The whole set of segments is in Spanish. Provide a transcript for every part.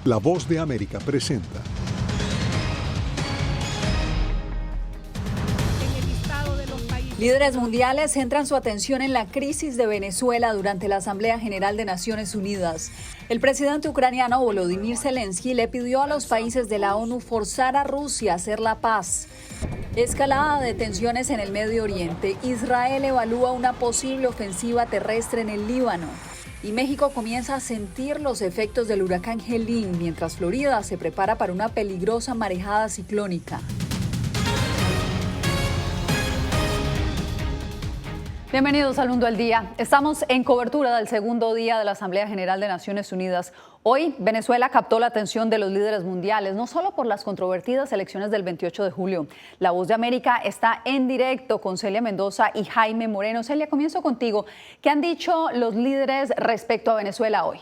La Voz de América presenta. Líderes mundiales centran su atención en la crisis de Venezuela durante la Asamblea General de Naciones Unidas. El presidente ucraniano Volodymyr Zelensky le pidió a los países de la ONU forzar a Rusia a hacer la paz. Escalada de tensiones en el Medio Oriente. Israel evalúa una posible ofensiva terrestre en el Líbano. Y México comienza a sentir los efectos del huracán Helene, mientras Florida se prepara para una peligrosa marejada ciclónica. Bienvenidos al Mundo al Día. Estamos en cobertura del segundo día de la Asamblea General de Naciones Unidas. Hoy, Venezuela captó la atención de los líderes mundiales, no solo por las controvertidas elecciones del 28 de julio. La Voz de América está en directo con Celia Mendoza y Jaime Moreno. Celia, comienzo contigo. ¿Qué han dicho los líderes respecto a Venezuela hoy?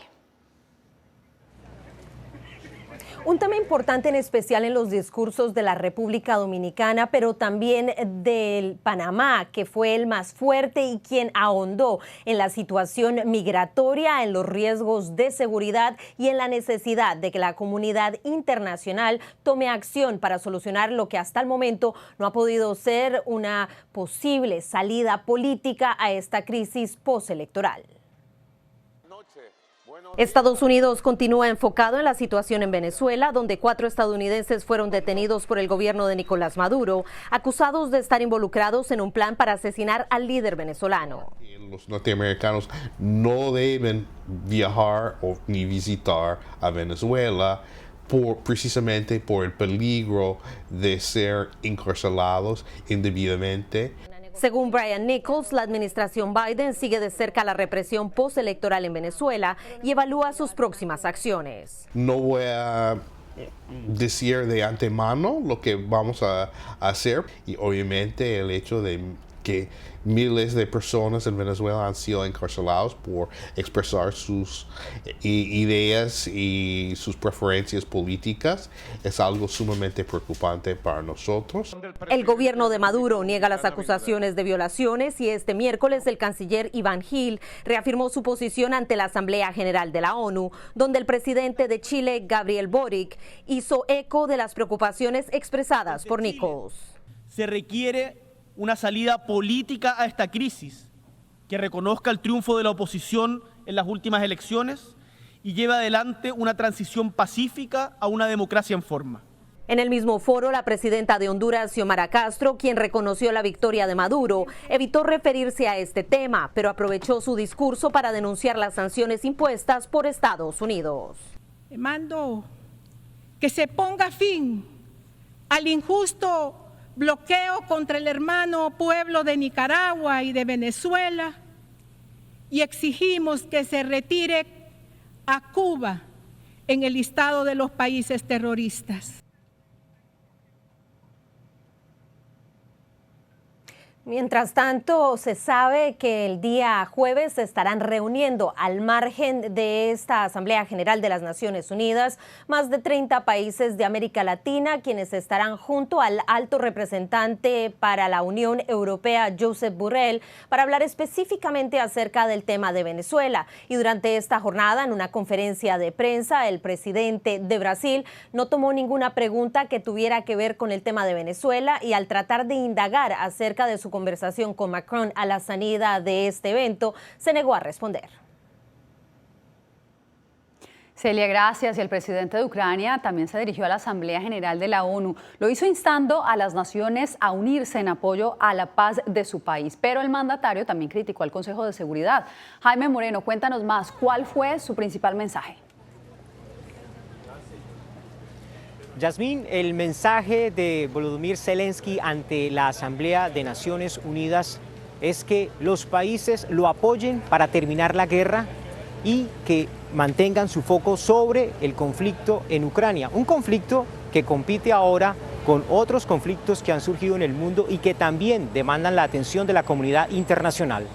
Un tema importante en especial en los discursos de la República Dominicana, pero también del Panamá, que fue el más fuerte y quien ahondó en la situación migratoria, en los riesgos de seguridad y en la necesidad de que la comunidad internacional tome acción para solucionar lo que hasta el momento no ha podido ser una posible salida política a esta crisis postelectoral. Estados Unidos continúa enfocado en la situación en Venezuela, donde 4 estadounidenses fueron detenidos por el gobierno de Nicolás Maduro, acusados de estar involucrados en un plan para asesinar al líder venezolano. Los norteamericanos no deben viajar ni visitar a Venezuela precisamente por el peligro de ser encarcelados indebidamente. Según Brian Nichols, la administración Biden sigue de cerca la represión postelectoral en Venezuela y evalúa sus próximas acciones. No voy a decir de antemano lo que vamos a hacer, y obviamente el hecho de que miles de personas en Venezuela han sido encarcelados por expresar sus ideas y sus preferencias políticas es algo sumamente preocupante para nosotros. El gobierno de Maduro niega las acusaciones de violaciones y este miércoles el canciller Iván Gil reafirmó su posición ante la Asamblea General de la ONU, donde el presidente de Chile, Gabriel Boric, hizo eco de las preocupaciones expresadas por Nichols. Se requiere una salida política a esta crisis, que reconozca el triunfo de la oposición en las últimas elecciones y lleve adelante una transición pacífica a una democracia en forma. En el mismo foro, la presidenta de Honduras, Xiomara Castro, quien reconoció la victoria de Maduro, evitó referirse a este tema, pero aprovechó su discurso para denunciar las sanciones impuestas por Estados Unidos. Mando que se ponga fin al injusto bloqueo contra el hermano pueblo de Nicaragua y de Venezuela y exigimos que se retire a Cuba en el listado de los países terroristas. Mientras tanto, se sabe que el día jueves se estarán reuniendo al margen de esta Asamblea General de las Naciones Unidas más de 30 países de América Latina, quienes estarán junto al alto representante para la Unión Europea, Josep Borrell, para hablar específicamente acerca del tema de Venezuela. Y durante esta jornada, en una conferencia de prensa, el presidente de Brasil no tomó ninguna pregunta que tuviera que ver con el tema de Venezuela y al tratar de indagar acerca de su conversación con Macron a la salida de este evento, se negó a responder. Celia, gracias. Y el presidente de Ucrania también se dirigió a la Asamblea General de la ONU. Lo hizo instando a las naciones a unirse en apoyo a la paz de su país. Pero el mandatario también criticó al Consejo de Seguridad. Jaime Moreno, cuéntanos más. ¿Cuál fue su principal mensaje? Yasmín, el mensaje de Volodymyr Zelensky ante la Asamblea de Naciones Unidas es que los países lo apoyen para terminar la guerra y que mantengan su foco sobre el conflicto en Ucrania, un conflicto que compite ahora con otros conflictos que han surgido en el mundo y que también demandan la atención de la comunidad internacional.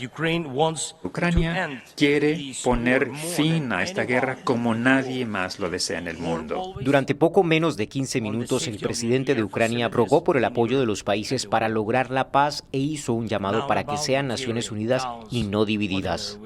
Ucrania quiere poner fin a esta guerra como nadie más lo desea en el mundo. Durante poco menos de 15 minutos, el presidente de Ucrania rogó por el apoyo de los países para lograr la paz e hizo un llamado para que sean Naciones Unidas y no divididas.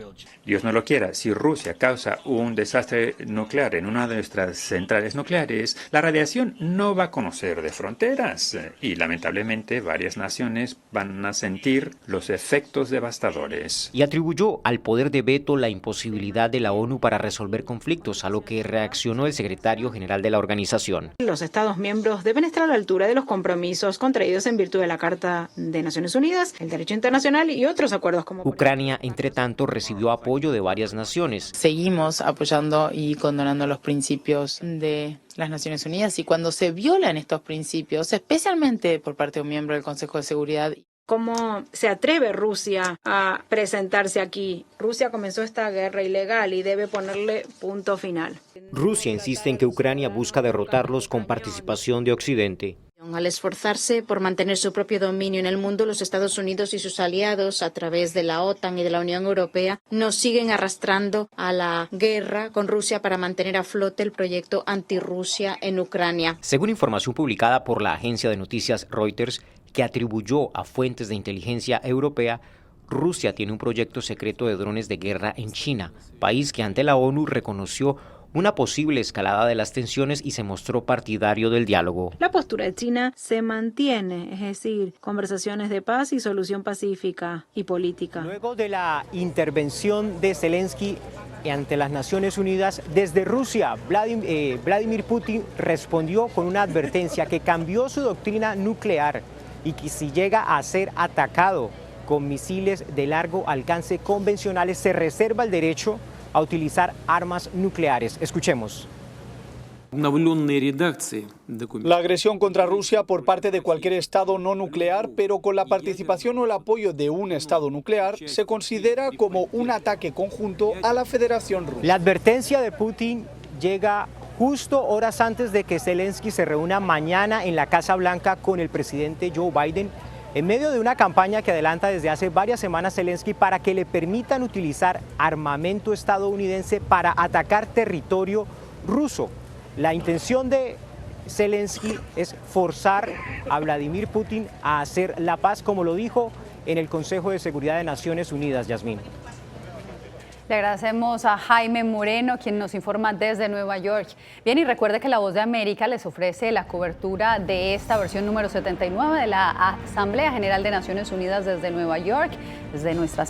Dios no lo quiera, si Rusia causa un desastre nuclear en una de nuestras centrales nucleares, la radiación no va a conocer de fronteras y lamentablemente varias naciones van a sentir los efectos devastadores. Y atribuyó al poder de veto la imposibilidad de la ONU para resolver conflictos, a lo que reaccionó el secretario general de la organización. Los Estados miembros deben estar a la altura de los compromisos contraídos en virtud de la Carta de Naciones Unidas, el derecho internacional y otros acuerdos como... Ucrania, entre tanto, recibió apoyo de varias naciones. Seguimos apoyando y condonando los principios de las Naciones Unidas, y cuando se violan estos principios, especialmente por parte de un miembro del Consejo de Seguridad. ¿Cómo se atreve Rusia a presentarse aquí? Rusia comenzó esta guerra ilegal y debe ponerle punto final. Rusia insiste en que Ucrania busca derrotarlos con participación de Occidente. Al esforzarse por mantener su propio dominio en el mundo, los Estados Unidos y sus aliados, a través de la OTAN y de la Unión Europea, nos siguen arrastrando a la guerra con Rusia para mantener a flote el proyecto antirrusia en Ucrania. Según información publicada por la agencia de noticias Reuters, que atribuyó a fuentes de inteligencia europea, Rusia tiene un proyecto secreto de drones de guerra en China, país que ante la ONU reconoció una posible escalada de las tensiones y se mostró partidario del diálogo. La postura de China se mantiene, es decir, conversaciones de paz y solución pacífica y política. Luego de la intervención de Zelensky ante las Naciones Unidas, desde Rusia, Vladimir Putin respondió con una advertencia que cambió su doctrina nuclear y que si llega a ser atacado con misiles de largo alcance convencionales, se reserva el derecho a utilizar armas nucleares. Escuchemos. La agresión contra Rusia por parte de cualquier Estado no nuclear, pero con la participación o el apoyo de un Estado nuclear, se considera como un ataque conjunto a la Federación Rusa. La advertencia de Putin llega justo horas antes de que Zelensky se reúna mañana en la Casa Blanca con el presidente Joe Biden, en medio de una campaña que adelanta desde hace varias semanas Zelensky para que le permitan utilizar armamento estadounidense para atacar territorio ruso. La intención de Zelensky es forzar a Vladimir Putin a hacer la paz, como lo dijo en el Consejo de Seguridad de Naciones Unidas, Yasmín. Le agradecemos a Jaime Moreno, quien nos informa desde Nueva York. Bien, y recuerde que La Voz de América les ofrece la cobertura de esta versión número 79 de la Asamblea General de Naciones Unidas desde Nueva York, desde nuestra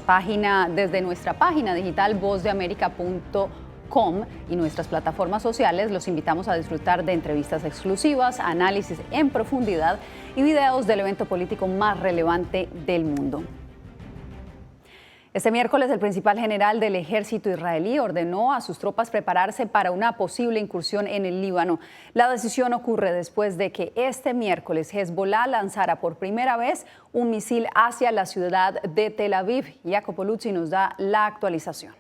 página digital vozdeamerica.com y nuestras plataformas sociales. Los invitamos a disfrutar de entrevistas exclusivas, análisis en profundidad y videos del evento político más relevante del mundo. Este miércoles, el principal general del ejército israelí ordenó a sus tropas prepararse para una posible incursión en el Líbano. La decisión ocurre después de que este miércoles Hezbollah lanzara por primera vez un misil hacia la ciudad de Tel Aviv. Jacopo Luzzi nos da la actualización.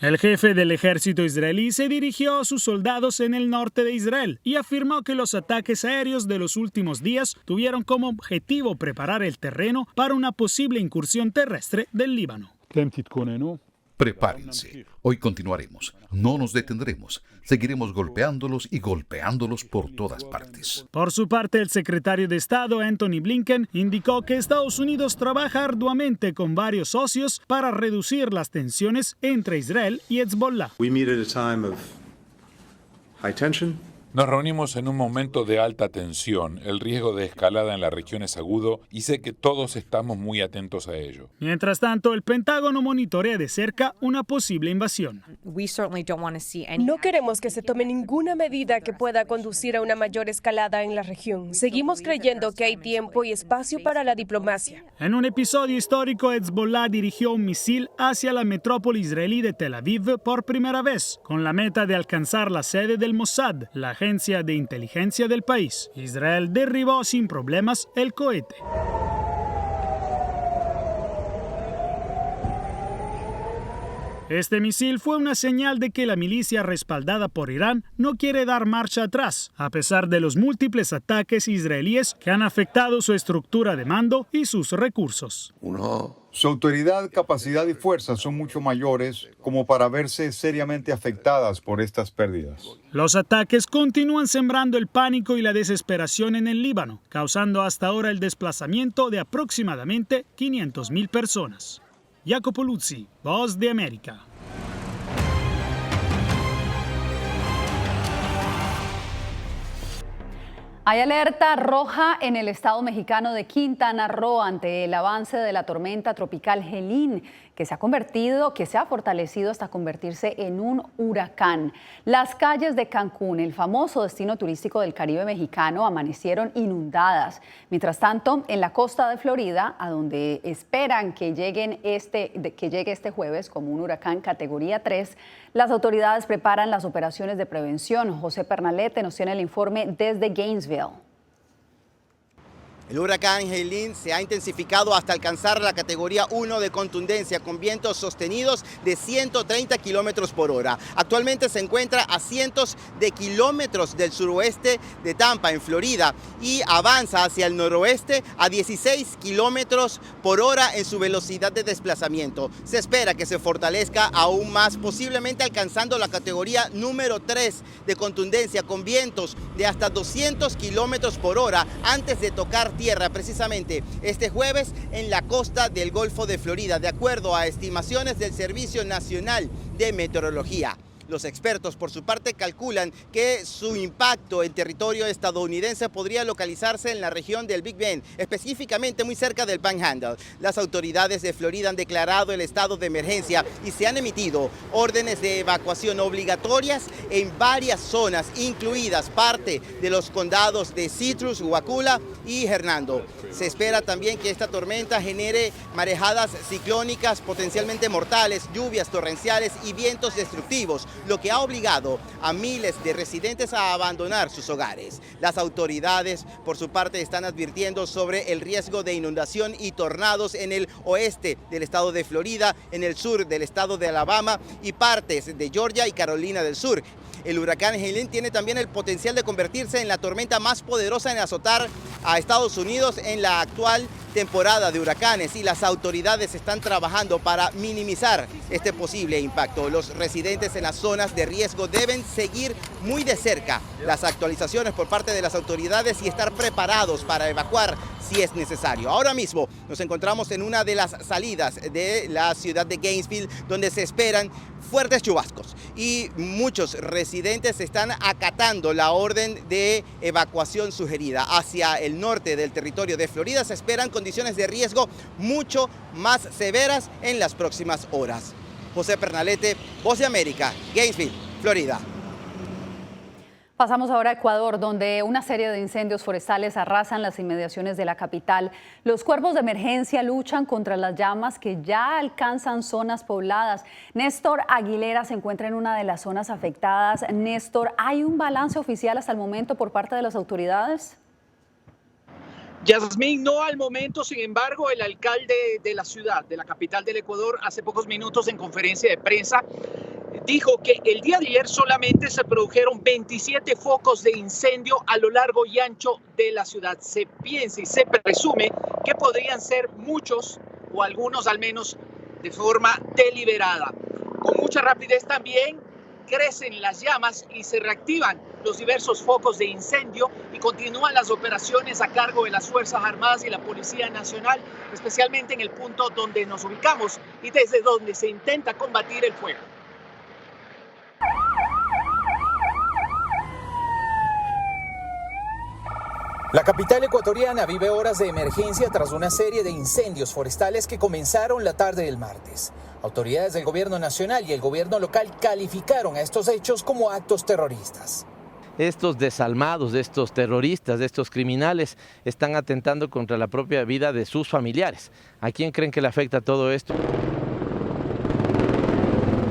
El jefe del ejército israelí se dirigió a sus soldados en el norte de Israel y afirmó que los ataques aéreos de los últimos días tuvieron como objetivo preparar el terreno para una posible incursión terrestre del Líbano. Prepárense. Hoy continuaremos. No nos detendremos. Seguiremos golpeándolos y golpeándolos por todas partes. Por su parte, el secretario de Estado, Antony Blinken, indicó que Estados Unidos trabaja arduamente con varios socios para reducir las tensiones entre Israel y Hezbollah. Nos reunimos en un momento de alta tensión. El riesgo de escalada en la región es agudo y sé que todos estamos muy atentos a ello. Mientras tanto, el Pentágono monitorea de cerca una posible invasión. No queremos que se tome ninguna medida que pueda conducir a una mayor escalada en la región. Seguimos creyendo que hay tiempo y espacio para la diplomacia. En un episodio histórico, Hezbollah dirigió un misil hacia la metrópoli israelí de Tel Aviv por primera vez, con la meta de alcanzar la sede del Mossad, la agencia de inteligencia del país. Israel derribó sin problemas el cohete. Este misil fue una señal de que la milicia respaldada por Irán no quiere dar marcha atrás, a pesar de los múltiples ataques israelíes que han afectado su estructura de mando y sus recursos. Su autoridad, capacidad y fuerza son mucho mayores como para verse seriamente afectadas por estas pérdidas. Los ataques continúan sembrando el pánico y la desesperación en el Líbano, causando hasta ahora el desplazamiento de aproximadamente 500.000 personas. Jacopo Luzzi, Voz de América. Hay alerta roja en el estado mexicano de Quintana Roo ante el avance de la tormenta tropical Helene, que se ha fortalecido hasta convertirse en un huracán. Las calles de Cancún, el famoso destino turístico del Caribe mexicano, amanecieron inundadas. Mientras tanto, en la costa de Florida, a donde esperan que llegue este jueves como un huracán categoría 3, las autoridades preparan las operaciones de prevención. José Pernalete nos tiene el informe desde Gainesville. El huracán Helene se ha intensificado hasta alcanzar la categoría 1 de contundencia con vientos sostenidos de 130 kilómetros por hora. Actualmente se encuentra a cientos de kilómetros del suroeste de Tampa, en Florida, y avanza hacia el noroeste a 16 kilómetros por hora en su velocidad de desplazamiento. Se espera que se fortalezca aún más, posiblemente alcanzando la categoría número 3 de contundencia con vientos de hasta 200 kilómetros por hora antes de tocar tierra precisamente este jueves en la costa del Golfo de Florida, de acuerdo a estimaciones del Servicio Nacional de Meteorología. Los expertos, por su parte, calculan que su impacto en territorio estadounidense podría localizarse en la región del Big Bend, específicamente muy cerca del Panhandle. Las autoridades de Florida han declarado el estado de emergencia y se han emitido órdenes de evacuación obligatorias en varias zonas, incluidas parte de los condados de Citrus, Wakulla y Hernando. Se espera también que esta tormenta genere marejadas ciclónicas potencialmente mortales, lluvias torrenciales y vientos destructivos, lo que ha obligado a miles de residentes a abandonar sus hogares. Las autoridades, por su parte, están advirtiendo sobre el riesgo de inundación y tornados en el oeste del estado de Florida, en el sur del estado de Alabama y partes de Georgia y Carolina del Sur. El huracán Helene tiene también el potencial de convertirse en la tormenta más poderosa en azotar a Estados Unidos en la actual temporada de huracanes, y las autoridades están trabajando para minimizar este posible impacto. Los residentes en las zonas de riesgo deben seguir muy de cerca las actualizaciones por parte de las autoridades y estar preparados para evacuar si es necesario. Ahora mismo nos encontramos en una de las salidas de la ciudad de Gainesville, donde se esperan fuertes chubascos y muchos residentes están acatando la orden de evacuación sugerida. Hacia el norte del territorio de Florida se esperan condiciones de riesgo mucho más severas en las próximas horas. José Pernalete, Voz de América, Gainesville, Florida. Pasamos ahora a Ecuador, donde una serie de incendios forestales arrasan las inmediaciones de la capital. Los cuerpos de emergencia luchan contra las llamas que ya alcanzan zonas pobladas. Néstor Aguilera se encuentra en una de las zonas afectadas. Néstor, ¿hay un balance oficial hasta el momento por parte de las autoridades? Yasmín, no al momento. Sin embargo, el alcalde de la ciudad, de la capital del Ecuador, hace pocos minutos en conferencia de prensa, dijo que el día de ayer solamente se produjeron 27 focos de incendio a lo largo y ancho de la ciudad. Se piensa y se presume que podrían ser muchos o algunos al menos de forma deliberada. Con mucha rapidez también crecen las llamas y se reactivan los diversos focos de incendio y continúan las operaciones a cargo de las Fuerzas Armadas y la Policía Nacional, especialmente en el punto donde nos ubicamos y desde donde se intenta combatir el fuego. La capital ecuatoriana vive horas de emergencia tras una serie de incendios forestales que comenzaron la tarde del martes. Autoridades del gobierno nacional y el gobierno local calificaron a estos hechos como actos terroristas. Estos desalmados, de estos terroristas, de estos criminales, están atentando contra la propia vida de sus familiares. ¿A quién creen que le afecta todo esto?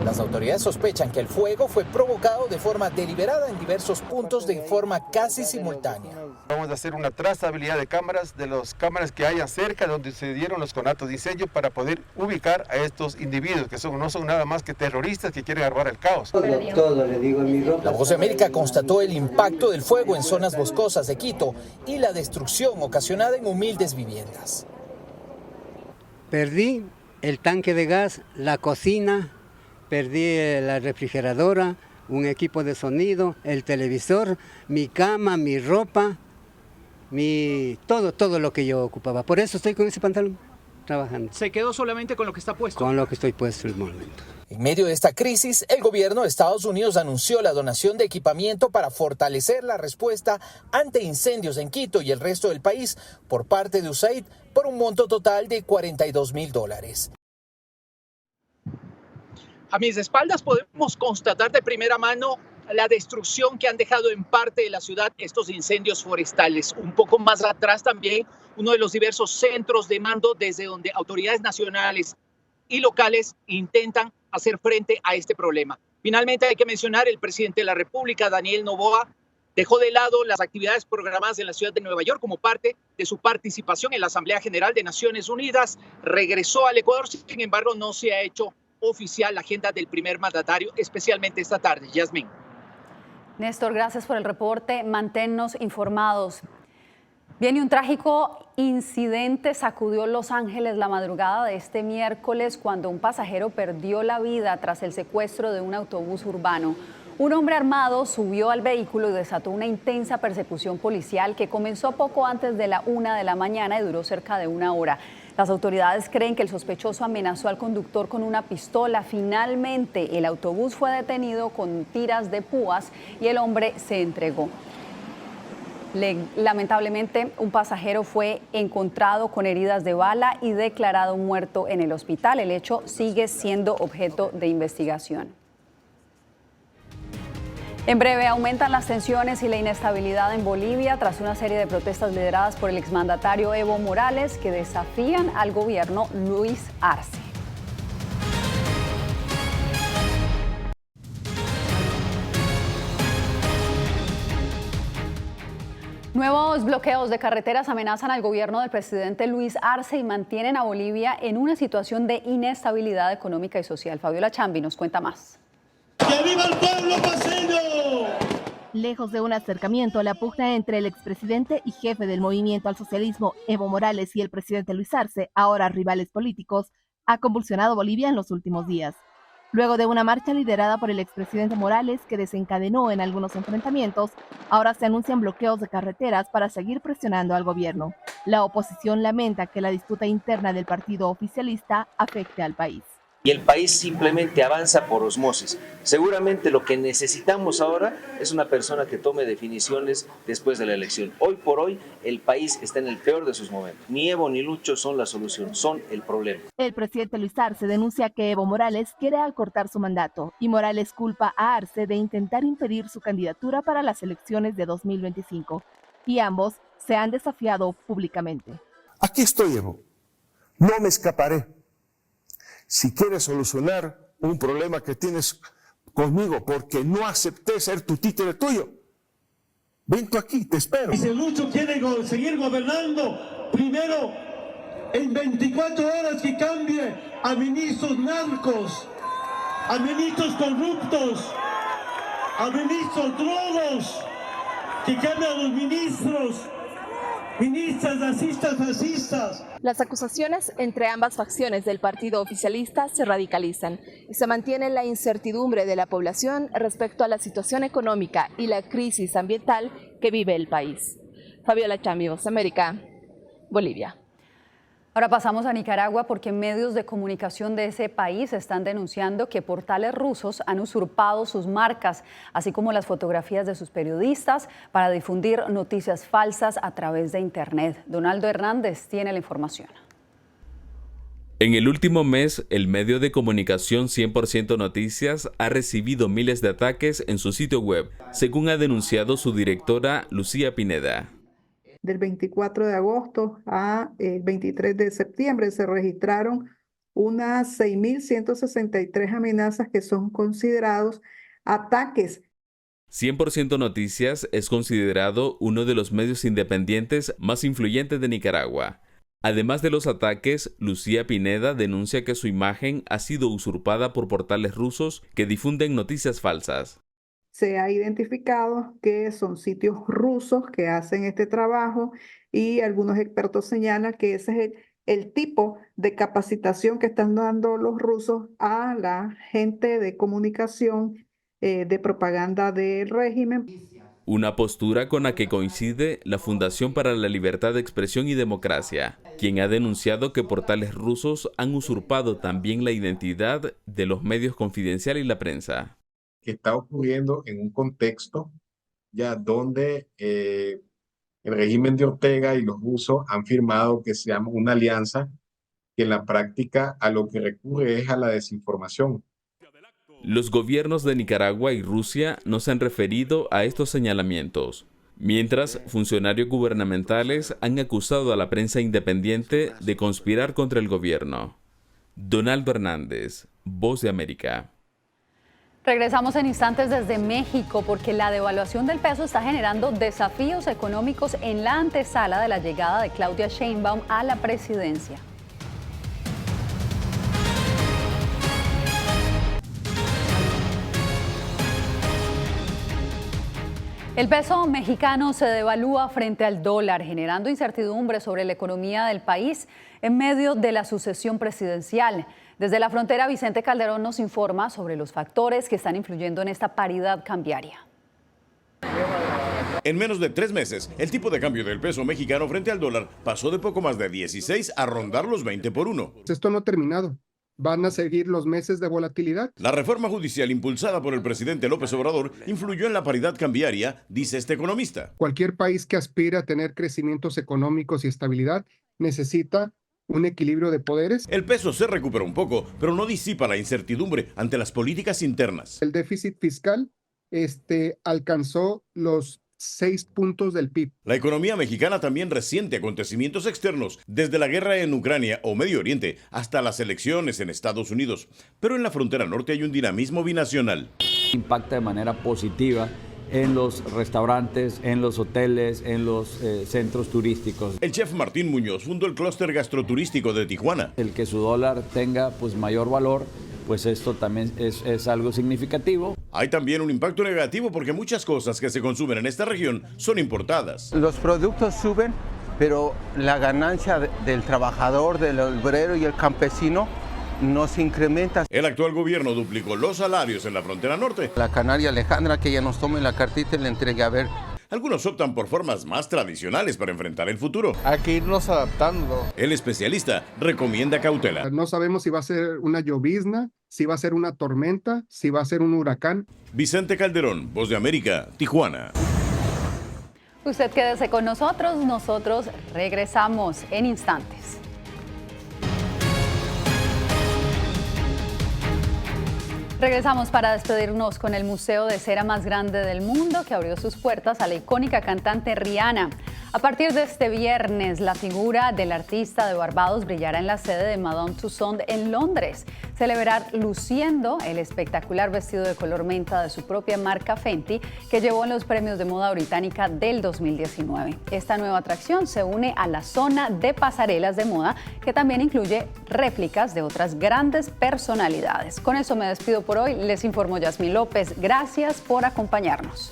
Las autoridades sospechan que el fuego fue provocado de forma deliberada en diversos puntos de forma casi simultánea. Vamos a hacer una trazabilidad de cámaras, de las cámaras que hayan cerca donde se dieron los conatos de incendio para poder ubicar a estos individuos que no son nada más que terroristas que quieren armar el caos. Todo le digo en mi ropa. La Voz de América constató el impacto del fuego en zonas boscosas de Quito y la destrucción ocasionada en humildes viviendas. Perdí el tanque de gas, la cocina, perdí la refrigeradora, un equipo de sonido, el televisor, mi cama, mi ropa, todo lo que yo ocupaba. Por eso estoy con ese pantalón trabajando. ¿Se quedó solamente con lo que está puesto? Con lo que estoy puesto en el momento. En medio de esta crisis, el gobierno de Estados Unidos anunció la donación de equipamiento para fortalecer la respuesta ante incendios en Quito y el resto del país por parte de USAID por un monto total de $42,000. A mis espaldas podemos constatar de primera mano la destrucción que han dejado en parte de la ciudad estos incendios forestales. Un poco más atrás también uno de los diversos centros de mando desde donde autoridades nacionales y locales intentan hacer frente a este problema. Finalmente hay que mencionar el presidente de la República, Daniel Noboa, dejó de lado las actividades programadas en la ciudad de Nueva York como parte de su participación en la Asamblea General de Naciones Unidas. Regresó al Ecuador, sin embargo no se ha hecho oficial la agenda del primer mandatario, especialmente esta tarde. Yasmín. Néstor, gracias por el reporte. Manténnos informados. Bien, y un trágico incidente sacudió Los Ángeles la madrugada de este miércoles cuando un pasajero perdió la vida tras el secuestro de un autobús urbano. Un hombre armado subió al vehículo y desató una intensa persecución policial que comenzó poco antes de la 1 de la mañana y duró cerca de 1 hora. Las autoridades creen que el sospechoso amenazó al conductor con una pistola. Finalmente, el autobús fue detenido con tiras de púas y el hombre se entregó. Lamentablemente, un pasajero fue encontrado con heridas de bala y declarado muerto en el hospital. El hecho sigue siendo objeto de investigación. En breve, aumentan las tensiones y la inestabilidad en Bolivia tras una serie de protestas lideradas por el exmandatario Evo Morales que desafían al gobierno Luis Arce. Nuevos bloqueos de carreteras amenazan al gobierno del presidente Luis Arce y mantienen a Bolivia en una situación de inestabilidad económica y social. Fabiola Chambi nos cuenta más. ¡Que viva el pueblo paceño! Lejos de un acercamiento, la pugna entre el expresidente y jefe del movimiento al socialismo, Evo Morales, y el presidente Luis Arce, ahora rivales políticos, ha convulsionado Bolivia en los últimos días. Luego de una marcha liderada por el expresidente Morales que desencadenó en algunos enfrentamientos, ahora se anuncian bloqueos de carreteras para seguir presionando al gobierno. La oposición lamenta que la disputa interna del partido oficialista afecte al país. Y el país simplemente avanza por osmosis. Seguramente lo que necesitamos ahora es una persona que tome definiciones después de la elección. Hoy por hoy el país está en el peor de sus momentos. Ni Evo ni Lucho son la solución, son el problema. El presidente Luis Arce denuncia que Evo Morales quiere acortar su mandato y Morales culpa a Arce de intentar impedir su candidatura para las elecciones de 2025. Y ambos se han desafiado públicamente. Aquí estoy, Evo. No me escaparé. Si quieres solucionar un problema que tienes conmigo porque no acepté ser tu títere tuyo, ven tú aquí, te espero. Y si Lucho quiere seguir gobernando, primero en 24 horas que cambie a ministros narcos, a ministros corruptos, a ministros drogos, que cambie a los ministras racistas, fascistas. Las acusaciones entre ambas facciones del partido oficialista se radicalizan y se mantiene la incertidumbre de la población respecto a la situación económica y la crisis ambiental que vive el país. Fabiola Chambi, Voz América, Bolivia. Ahora pasamos a Nicaragua porque medios de comunicación de ese país están denunciando que portales rusos han usurpado sus marcas, así como las fotografías de sus periodistas para difundir noticias falsas a través de Internet. Donaldo Hernández tiene la información. En el último mes, el medio de comunicación 100% Noticias ha recibido miles de ataques en su sitio web, según ha denunciado su directora Lucía Pineda. Del 24 de agosto a el 23 de septiembre se registraron unas 6.163 amenazas que son considerados ataques. 100% Noticias es considerado uno de los medios independientes más influyentes de Nicaragua. Además de los ataques, Lucía Pineda denuncia que su imagen ha sido usurpada por portales rusos que difunden noticias falsas. Se ha identificado que son sitios rusos que hacen este trabajo y algunos expertos señalan que ese es el tipo de capacitación que están dando los rusos a la gente de comunicación de propaganda del régimen. Una postura con la que coincide la Fundación para la Libertad de Expresión y Democracia, quien ha denunciado que portales rusos han usurpado también la identidad de los medios Confidencial y la prensa. Que está ocurriendo en un contexto ya donde el régimen de Ortega y los rusos han firmado que se llama una alianza que en la práctica a lo que recurre es a la desinformación. Los gobiernos de Nicaragua y Rusia no se han referido a estos señalamientos, mientras funcionarios gubernamentales han acusado a la prensa independiente de conspirar contra el gobierno. Donaldo Hernández, Voz de América. Regresamos en instantes desde México porque la devaluación del peso está generando desafíos económicos en la antesala de la llegada de Claudia Sheinbaum a la presidencia. El peso mexicano se devalúa frente al dólar, generando incertidumbre sobre la economía del país en medio de la sucesión presidencial. Desde la frontera, Vicente Calderón nos informa sobre los factores que están influyendo en esta paridad cambiaria. En menos de 3 meses, el tipo de cambio del peso mexicano frente al dólar pasó de poco más de 16 a rondar los 20 por 1. Esto no ha terminado. Van a seguir los meses de volatilidad. La reforma judicial impulsada por el presidente López Obrador influyó en la paridad cambiaria, dice este economista. Cualquier país que aspira a tener crecimientos económicos y estabilidad necesita un equilibrio de poderes. El peso se recuperó un poco, pero no disipa la incertidumbre ante las políticas internas. El déficit fiscal alcanzó los 6 puntos del PIB. La economía mexicana también resiente acontecimientos externos, desde la guerra en Ucrania o Medio Oriente hasta las elecciones en Estados Unidos. Pero en la frontera norte hay un dinamismo binacional. Impacta de manera positiva en los restaurantes, en los hoteles, en los centros turísticos. El chef Martín Muñoz fundó el clúster gastroturístico de Tijuana. El que su dólar tenga mayor valor, pues esto también es algo significativo. Hay también un impacto negativo porque muchas cosas que se consumen en esta región son importadas. Los productos suben, pero la ganancia del trabajador, del obrero y el campesino no se incrementa. El actual gobierno duplicó los salarios en la frontera norte. La canaria Alejandra, que ella nos tome la cartita y la entregue a ver. Algunos optan por formas más tradicionales para enfrentar el futuro. Hay que irnos adaptando. El especialista recomienda cautela. No sabemos si va a ser una llovizna, si va a ser una tormenta, si va a ser un huracán. Vicente Calderón, Voz de América, Tijuana. Usted quédese con nosotros regresamos en instantes. Regresamos para despedirnos con el museo de cera más grande del mundo que abrió sus puertas a la icónica cantante Rihanna. A partir de este viernes, la figura del artista de Barbados brillará en la sede de Madame Tussauds en Londres. Se le verá luciendo el espectacular vestido de color menta de su propia marca Fenty, que llevó en los premios de moda británica del 2019. Esta nueva atracción se une a la zona de pasarelas de moda, que también incluye réplicas de otras grandes personalidades. Con eso me despido por hoy. Les informó Yasmín López. Gracias por acompañarnos.